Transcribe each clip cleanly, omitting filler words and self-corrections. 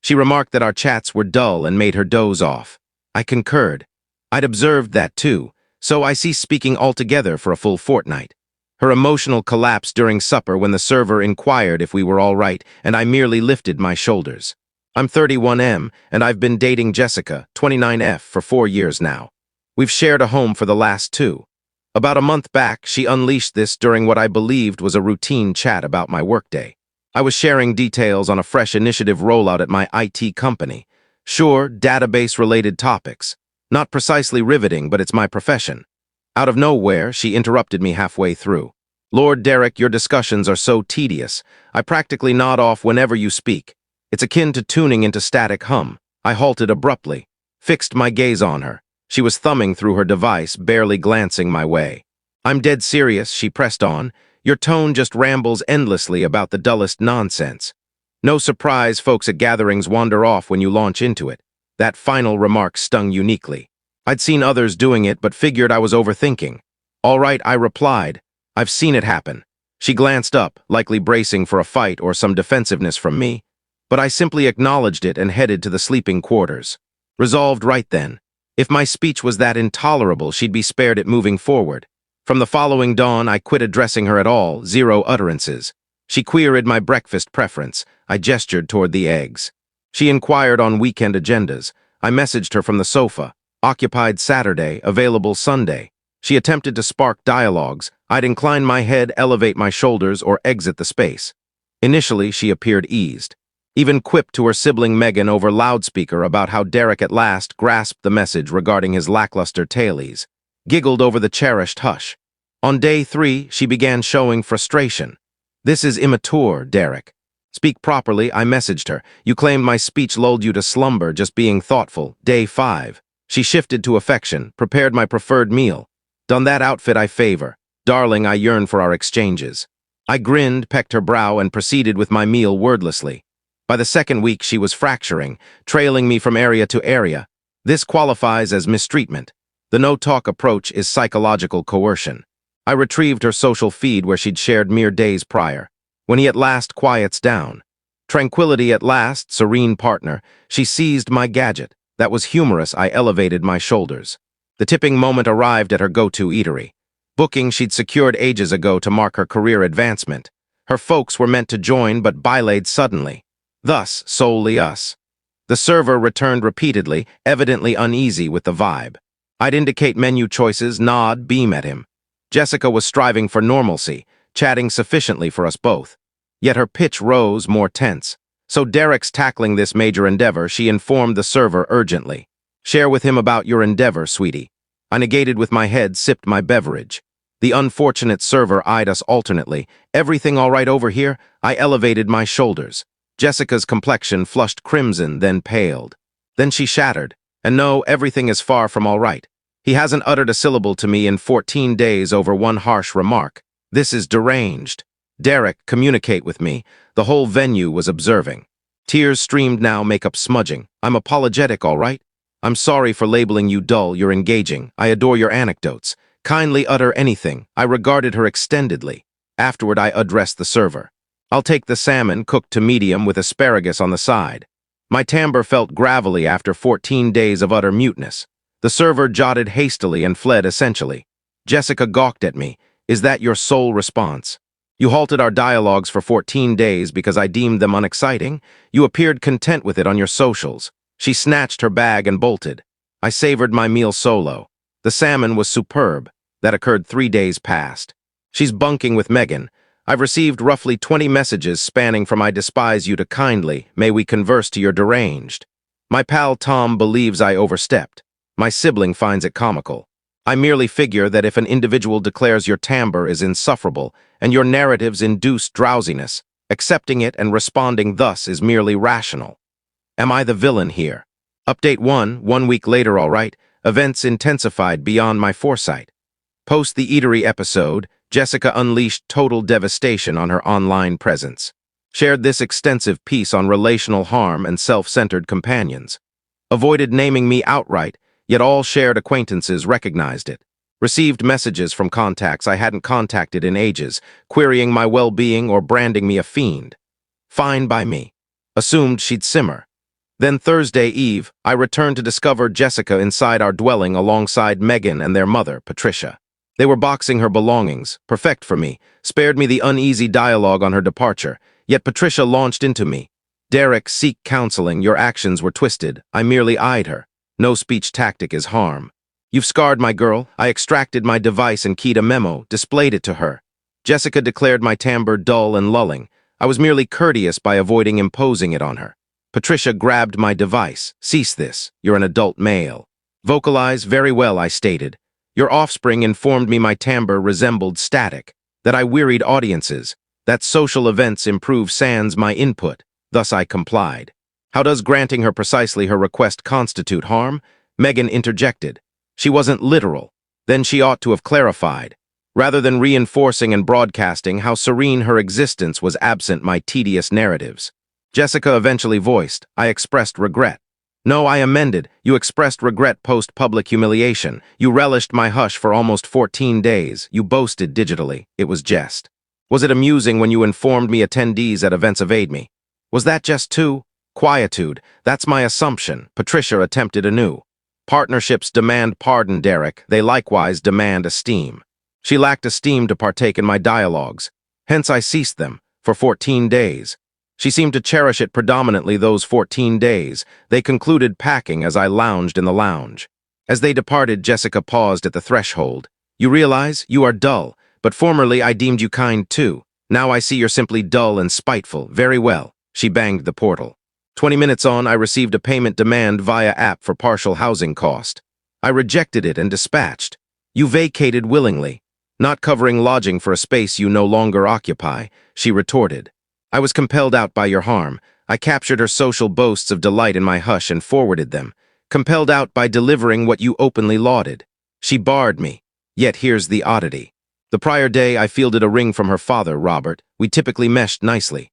She remarked that our chats were dull and made her doze off. I concurred. I'd observed that too, so I ceased speaking altogether for a full fortnight. Her emotional collapse during supper when the server inquired if we were all right, and I merely lifted my shoulders. I'm 31M, and I've been dating Jessica, 29F, for 4 years now. We've shared a home for the last 2. About a month back, she unleashed this during what I believed was a routine chat about my workday. I was sharing details on a fresh initiative rollout at my IT company. Sure, database-related topics. Not precisely riveting, but it's my profession. Out of nowhere, she interrupted me halfway through. Lord Derek, your discussions are so tedious. I practically nod off whenever you speak. It's akin to tuning into static hum. I halted abruptly, fixed my gaze on her. She was thumbing through her device, barely glancing my way. I'm dead serious, she pressed on. Your tone just rambles endlessly about the dullest nonsense. No surprise folks at gatherings wander off when you launch into it. That final remark stung uniquely. I'd seen others doing it, but figured I was overthinking. All right, I replied. I've seen it happen. She glanced up, likely bracing for a fight or some defensiveness from me. But I simply acknowledged it and headed to the sleeping quarters. Resolved right then. If my speech was that intolerable, she'd be spared it moving forward. From the following dawn, I quit addressing her at all, 0 utterances. She queried my breakfast preference. I gestured toward the eggs. She inquired on weekend agendas. I messaged her from the sofa. Occupied Saturday, available Sunday. She attempted to spark dialogues. I'd incline my head, elevate my shoulders, or exit the space. Initially, she appeared eased. Even quipped to her sibling Megan over loudspeaker about how Derek at last grasped the message regarding his lackluster tailies. Giggled over the cherished hush. On day 3, she began showing frustration. This is immature, Derek. Speak properly, I messaged her. You claimed my speech lulled you to slumber, just being thoughtful. Day 5. She shifted to affection, prepared my preferred meal. Done that outfit I favor. Darling, I yearn for our exchanges. I grinned, pecked her brow, and proceeded with my meal wordlessly. By the second week, she was fracturing, trailing me from area to area. This qualifies as mistreatment. The no-talk approach is psychological coercion. I retrieved her social feed where she'd shared mere days prior. When he at last quiets down. Tranquility at last, serene partner, she seized my gadget. That was humorous, I elevated my shoulders. The tipping moment arrived at her go-to eatery. Booking she'd secured ages ago to mark her career advancement. Her folks were meant to join but bylaid suddenly. Thus, solely us. The server returned repeatedly, evidently uneasy with the vibe. I'd indicate menu choices, nod, beam at him. Jessica was striving for normalcy, chatting sufficiently for us both. Yet her pitch rose, more tense. So Derek's tackling this major endeavor, she informed the server urgently. Share with him about your endeavor, sweetie. I negated with my head, sipped my beverage. The unfortunate server eyed us alternately. Everything all right over here? I elevated my shoulders. Jessica's complexion flushed crimson, then paled. Then she shattered. And no, everything is far from all right. He hasn't uttered a syllable to me in 14 days over one harsh remark. This is deranged. Derek, communicate with me. The whole venue was observing. Tears streamed now, makeup smudging. I'm apologetic, all right? I'm sorry for labeling you dull, you're engaging. I adore your anecdotes. Kindly utter anything. I regarded her extendedly. Afterward, I addressed the server. I'll take the salmon, cooked to medium with asparagus on the side. My timbre felt gravelly after 14 days of utter muteness. The server jotted hastily and fled essentially. Jessica gawked at me. Is that your sole response? You halted our dialogues for 14 days because I deemed them unexciting. You appeared content with it on your socials. She snatched her bag and bolted. I savored my meal solo. The salmon was superb. That occurred 3 days past. She's bunking with Megan. I've received roughly 20 messages spanning from I despise you to kindly, may we converse to your deranged. My pal Tom believes I overstepped. My sibling finds it comical. I merely figure that if an individual declares your timbre is insufferable and your narratives induce drowsiness, accepting it and responding thus is merely rational. Am I the villain here? Update 1 week later, all right. Events intensified beyond my foresight. Post the eatery episode, Jessica unleashed total devastation on her online presence. Shared this extensive piece on relational harm and self-centered companions. Avoided naming me outright, yet all shared acquaintances recognized it. Received messages from contacts I hadn't contacted in ages, querying my well-being or branding me a fiend. Fine by me. Assumed she'd simmer. Then Thursday Eve, I returned to discover Jessica inside our dwelling alongside Megan and their mother, Patricia. They were boxing her belongings, perfect for me, spared me the uneasy dialogue on her departure, yet Patricia launched into me. Derek, seek counseling, your actions were twisted. I merely eyed her. No speech tactic is harm. You've scarred my girl. I extracted my device and keyed a memo, displayed it to her. Jessica declared my timbre dull and lulling. I was merely courteous by avoiding imposing it on her. Patricia grabbed my device. Cease this. You're an adult male. Vocalize very well, I stated. Your offspring informed me my timbre resembled static, that I wearied audiences, that social events improve sans my input. Thus I complied. How does granting her precisely her request constitute harm? Megan interjected. She wasn't literal. Then she ought to have clarified. Rather than reinforcing and broadcasting how serene her existence was absent my tedious narratives. Jessica eventually voiced, I expressed regret. No, I amended. You expressed regret post-public humiliation. You relished my hush for almost 14 days. You boasted digitally. It was jest. Was it amusing when you informed me attendees at events evade me? Was that just too? Quietude. That's my assumption. Patricia attempted anew. Partnerships demand pardon, Derek. They likewise demand esteem. She lacked esteem to partake in my dialogues. Hence I ceased them, for 14 days. She seemed to cherish it predominantly those 14 days. They concluded packing as I lounged in the lounge. As they departed, Jessica paused at the threshold. You realize you are dull, but formerly I deemed you kind too. Now I see you're simply dull and spiteful. Very well. She banged the portal. 20 minutes on, I received a payment demand via app for partial housing cost. I rejected it and dispatched. You vacated willingly, not covering lodging for a space you no longer occupy, she retorted. I was compelled out by your harm. I captured her social boasts of delight in my hush and forwarded them. Compelled out by delivering what you openly lauded. She barred me. Yet here's the oddity. The prior day I fielded a ring from her father, Robert. We typically meshed nicely.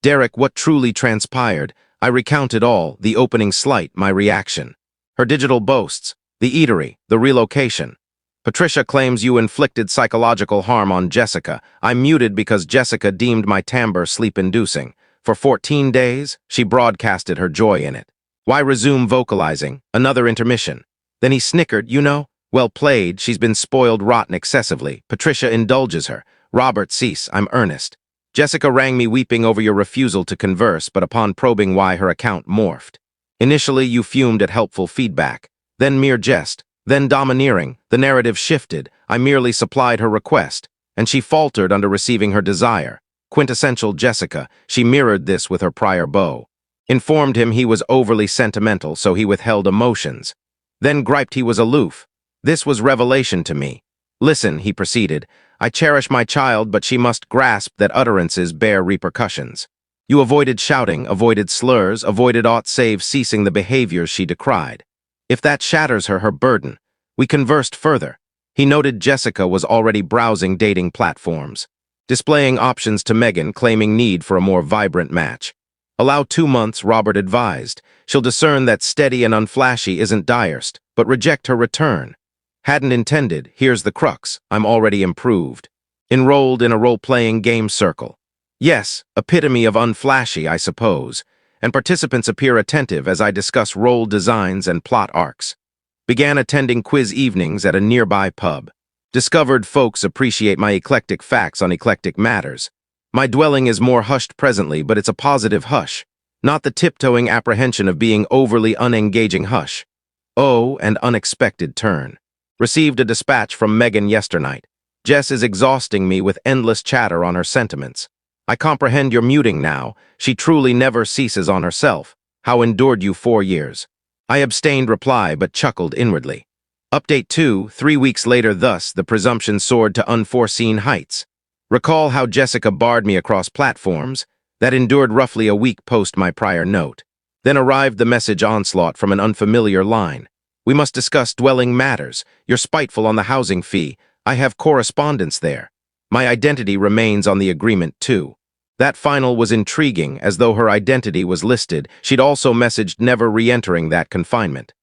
Derek, what truly transpired? I recounted all, the opening slight, my reaction. Her digital boasts, the eatery, the relocation. Patricia claims you inflicted psychological harm on Jessica. I muted because Jessica deemed my timbre sleep-inducing. For 14 days, she broadcasted her joy in it. Why resume vocalizing? Another intermission. Then he snickered, you know. Well played, she's been spoiled rotten excessively. Patricia indulges her. Robert, cease, I'm earnest. Jessica rang me weeping over your refusal to converse, but upon probing why her account morphed. Initially, you fumed at helpful feedback. Then mere jest. Then domineering. The narrative shifted. I merely supplied her request, and she faltered under receiving her desire. Quintessential Jessica, she mirrored this with her prior beau. Informed him he was overly sentimental, so he withheld emotions. Then griped he was aloof. This was revelation to me. Listen, he proceeded, I cherish my child, but she must grasp that utterances bear repercussions. You avoided shouting, avoided slurs, avoided aught save ceasing the behaviors she decried. If that shatters her burden, we conversed further. He noted Jessica was already browsing dating platforms, displaying options to Megan, claiming need for a more vibrant match. Allow 2 months, Robert advised. She'll discern that steady and unflashy isn't direst, but reject her return. Hadn't intended, here's the crux, I'm already improved. Enrolled in a role-playing game circle. Yes, epitome of unflashy, I suppose, and participants appear attentive as I discuss role designs and plot arcs. Began attending quiz evenings at a nearby pub. Discovered folks appreciate my eclectic facts on eclectic matters. My dwelling is more hushed presently, but it's a positive hush, not the tiptoeing apprehension of being overly unengaging hush. Oh, and unexpected turn. Received a dispatch from Megan yesternight. Jess is exhausting me with endless chatter on her sentiments. I comprehend your muting now. She truly never ceases on herself. How endured you 4 years? I abstained reply, but chuckled inwardly. Update 2, 3 weeks later thus, the presumption soared to unforeseen heights. Recall how Jessica barred me across platforms. That endured roughly a week post my prior note. Then arrived the message onslaught from an unfamiliar line. We must discuss dwelling matters. You're spiteful on the housing fee. I have correspondence there. My identity remains on the agreement too. That final was intriguing, as though her identity was listed. She'd also messaged never re-entering that confinement.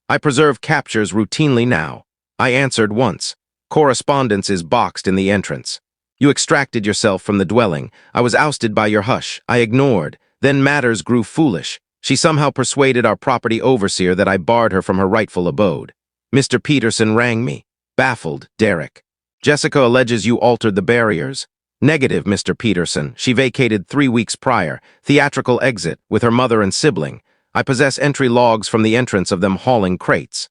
I preserve captures routinely now. I answered once. Correspondence is boxed in the entrance. You extracted yourself from the dwelling. I was ousted by your hush. I ignored. Then matters grew foolish. She somehow persuaded our property overseer that I barred her from her rightful abode. Mr. Peterson rang me. Baffled, Derek. Jessica alleges you altered the barriers. Negative, Mr. Peterson. She vacated 3 weeks prior. Theatrical exit, with her mother and sibling. I possess entry logs from the entrance of them hauling crates.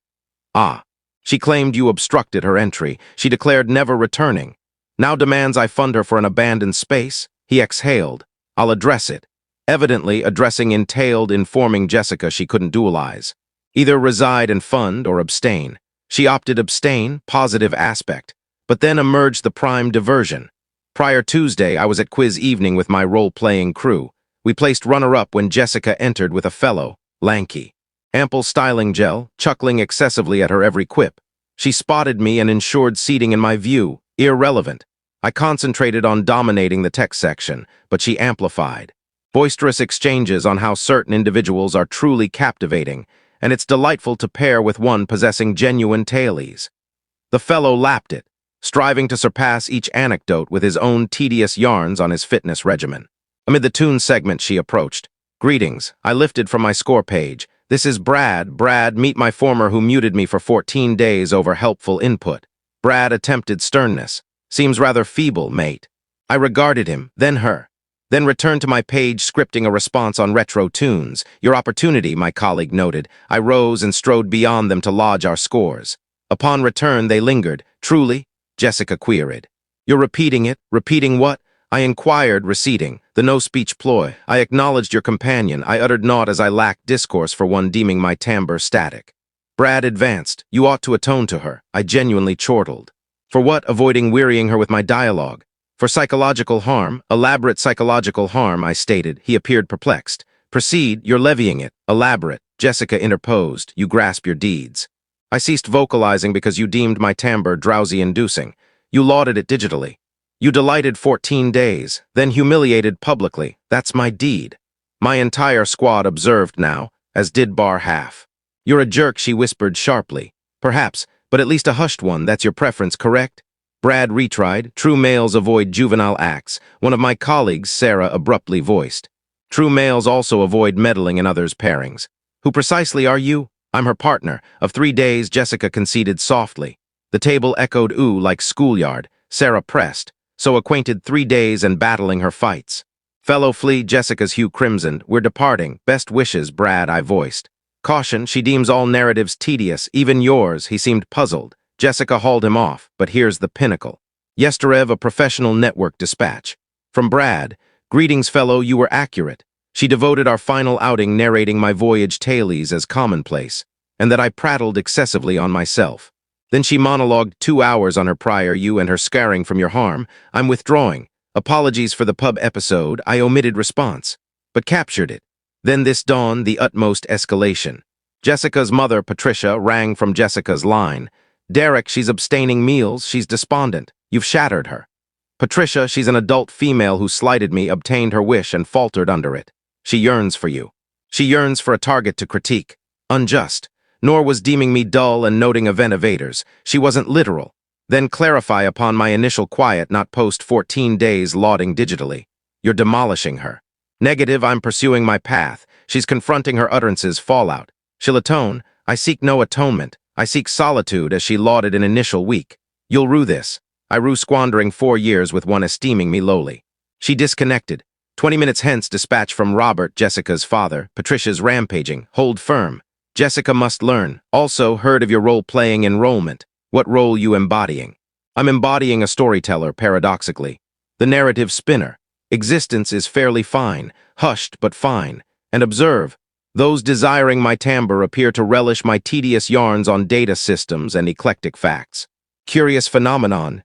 Ah. She claimed you obstructed her entry. She declared never returning. Now demands I fund her for an abandoned space? He exhaled. I'll address it. Evidently, addressing entailed informing Jessica she couldn't dualize. Either reside and fund or abstain. She opted abstain, positive aspect. But then emerged the prime diversion. Prior Tuesday, I was at quiz evening with my role-playing crew. We placed runner-up when Jessica entered with a fellow, lanky. Ample styling gel, chuckling excessively at her every quip. She spotted me and ensured seating in my view, irrelevant. I concentrated on dominating the text section, but she amplified. Boisterous exchanges on how certain individuals are truly captivating, and it's delightful to pair with one possessing genuine tailies. The fellow lapped it, striving to surpass each anecdote with his own tedious yarns on his fitness regimen. Amid the tune segment she approached. Greetings, I lifted from my score page. This is Brad. Brad, meet my former who muted me for 14 days over helpful input. Brad attempted sternness. Seems rather feeble, mate. I regarded him, then her. Then returned to my page scripting a response on retro tunes. Your opportunity, my colleague noted. I rose and strode beyond them to lodge our scores. Upon return, they lingered. Truly? Jessica queried. You're repeating it? Repeating what? I inquired, receding. The no-speech ploy. I acknowledged your companion. I uttered naught as I lacked discourse for one deeming my timbre static. Brad advanced. You ought to atone to her. I genuinely chortled. For what? Avoiding wearying her with my dialogue. For psychological harm, elaborate psychological harm, I stated. He appeared perplexed. Proceed, you're levying it. Elaborate. Jessica interposed. You grasp your deeds. I ceased vocalizing because you deemed my timbre drowsy-inducing. You lauded it digitally. You delighted 14 days, then humiliated publicly. That's my deed. My entire squad observed now, as did bar half. You're a jerk, she whispered sharply. Perhaps, but at least a hushed one. That's your preference, correct? Brad retried. True males avoid juvenile acts. One of my colleagues, Sarah, abruptly voiced. True males also avoid meddling in others' pairings. Who precisely are you? I'm her partner. Of 3 days, Jessica conceded softly. The table echoed ooh like schoolyard. Sarah pressed. So acquainted 3 days and battling her fights. Fellow flea, Jessica's hue crimsoned. We're departing. Best wishes, Brad, I voiced. Caution, she deems all narratives tedious, even yours. He seemed puzzled. Jessica hauled him off, but here's the pinnacle. Yesterev, a professional network dispatch. From Brad, greetings, fellow, you were accurate. She devoted our final outing narrating my voyage tailies as commonplace, and that I prattled excessively on myself. Then she monologued 2 hours on her prior you and her scarring from your harm. I'm withdrawing. Apologies for the pub episode. I omitted response, but captured it. Then this dawned the utmost escalation. Jessica's mother, Patricia, rang from Jessica's line. Derek, she's abstaining meals. She's despondent. You've shattered her. Patricia, she's an adult female who slighted me, obtained her wish, and faltered under it. She yearns for you. She yearns for a target to critique. Unjust. Nor was deeming me dull and noting event evaders. She wasn't literal. Then clarify upon my initial quiet, not post 14 days lauding digitally. You're demolishing her. Negative, I'm pursuing my path. She's confronting her utterances fallout. She'll atone. I seek no atonement. I seek solitude as she lauded an initial week. You'll rue this. I rue squandering 4 years with one esteeming me lowly. She disconnected. 20 minutes hence dispatch from Robert, Jessica's father. Patricia's rampaging. Hold firm. Jessica must learn. Also heard of your role-playing enrollment. What role you embodying? I'm embodying a storyteller, paradoxically. The narrative spinner. Existence is fairly fine, hushed but fine. And observe, those desiring my timbre appear to relish my tedious yarns on data systems and eclectic facts. Curious phenomenon,